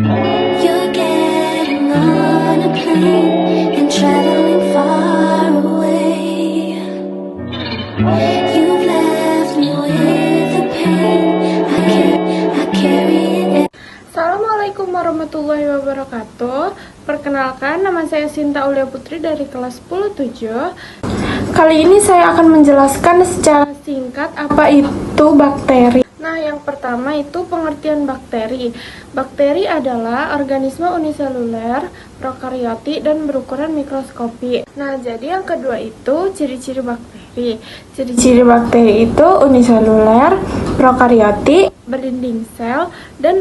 You're getting on a plane and traveling far away. You've left me with the pain. I carry it. Assalamualaikum warahmatullahi wabarakatuh. Perkenalkan, nama saya Sinta Aulia Putri dari kelas 10-7. Kali ini saya akan menjelaskan secara singkat apa itu bakteri. Nah, yang pertama itu pengertian bakteri. Bakteri adalah organisme uniseluler, prokarioti, dan berukuran mikroskopi. Nah, jadi yang kedua itu ciri-ciri bakteri. Ciri-ciri bakteri itu uniseluler, prokarioti, berdinding sel, dan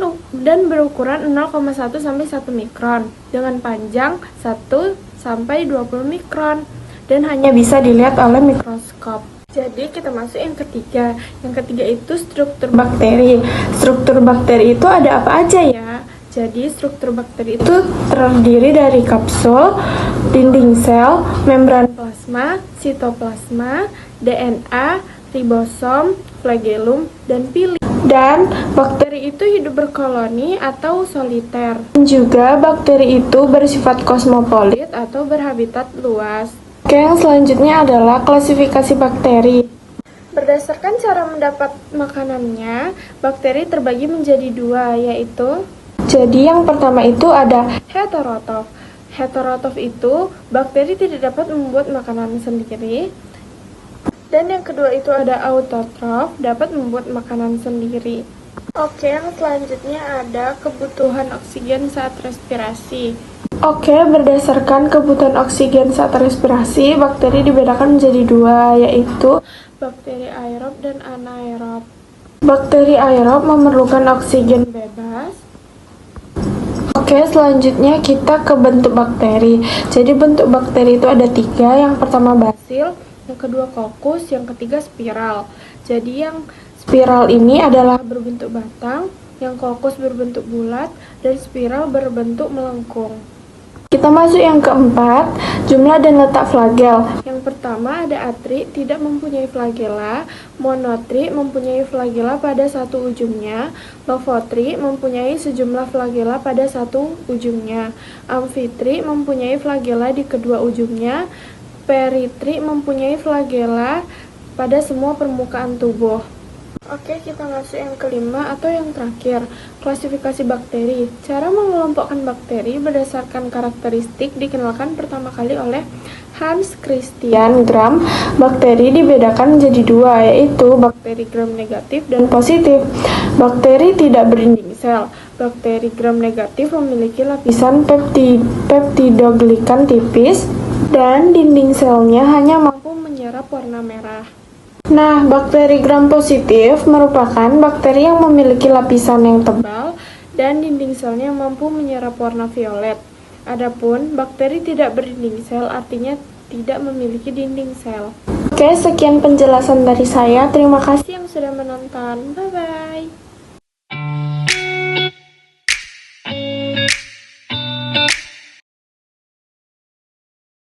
berukuran 0,1 sampai 1 mikron dengan panjang 1 sampai 20 mikron dan hanya bisa dilihat oleh mikroskop. Jadi kita masuk yang ketiga. Yang ketiga itu struktur bakteri. Struktur bakteri itu ada apa aja ya? Jadi struktur bakteri itu terdiri dari kapsul, dinding sel, membran plasma, sitoplasma, DNA, ribosom, flagellum, dan pili. Dan bakteri itu hidup berkoloni atau soliter. Juga bakteri itu bersifat kosmopolit atau berhabitat luas. Oke, yang selanjutnya adalah klasifikasi bakteri. Berdasarkan cara mendapat makanannya, bakteri terbagi menjadi dua, yaitu jadi yang pertama itu ada heterotrof. Heterotrof itu bakteri tidak dapat membuat makanan sendiri. Dan yang kedua itu ada autotrof, dapat membuat makanan sendiri. Oke, yang selanjutnya ada kebutuhan oksigen saat respirasi. Oke, berdasarkan kebutuhan oksigen saat respirasi, bakteri dibedakan menjadi dua, yaitu bakteri aerob dan anaerob. Bakteri aerob memerlukan oksigen bebas. Oke, selanjutnya kita ke bentuk bakteri. Jadi bentuk bakteri itu ada tiga. Yang pertama basil, yang kedua kokus, yang ketiga spiral. Jadi yang spiral ini adalah berbentuk batang, yang kokus berbentuk bulat, dan spiral berbentuk melengkung. Kita masuk yang keempat, jumlah dan letak flagel. Yang pertama ada atri, tidak mempunyai flagela. Monotri mempunyai flagela pada satu ujungnya. Lofotri mempunyai sejumlah flagela pada satu ujungnya. Amfitri mempunyai flagela di kedua ujungnya. Peritri mempunyai flagela pada semua permukaan tubuh. Oke, kita masuk yang kelima atau yang terakhir, klasifikasi bakteri. Cara mengelompokkan bakteri berdasarkan karakteristik dikenalkan pertama kali oleh Hans Christian Gram. Bakteri dibedakan menjadi dua, yaitu bakteri gram negatif dan positif. Bakteri tidak berdinding sel. Bakteri gram negatif memiliki lapisan peptidoglikan tipis dan dinding selnya hanya mampu menyerap warna merah. Nah, bakteri gram positif merupakan bakteri yang memiliki lapisan yang tebal dan dinding selnya mampu menyerap warna violet. Adapun bakteri tidak berdinding sel artinya tidak memiliki dinding sel. Oke, sekian penjelasan dari saya. Terima kasih yang sudah menonton. Bye-bye.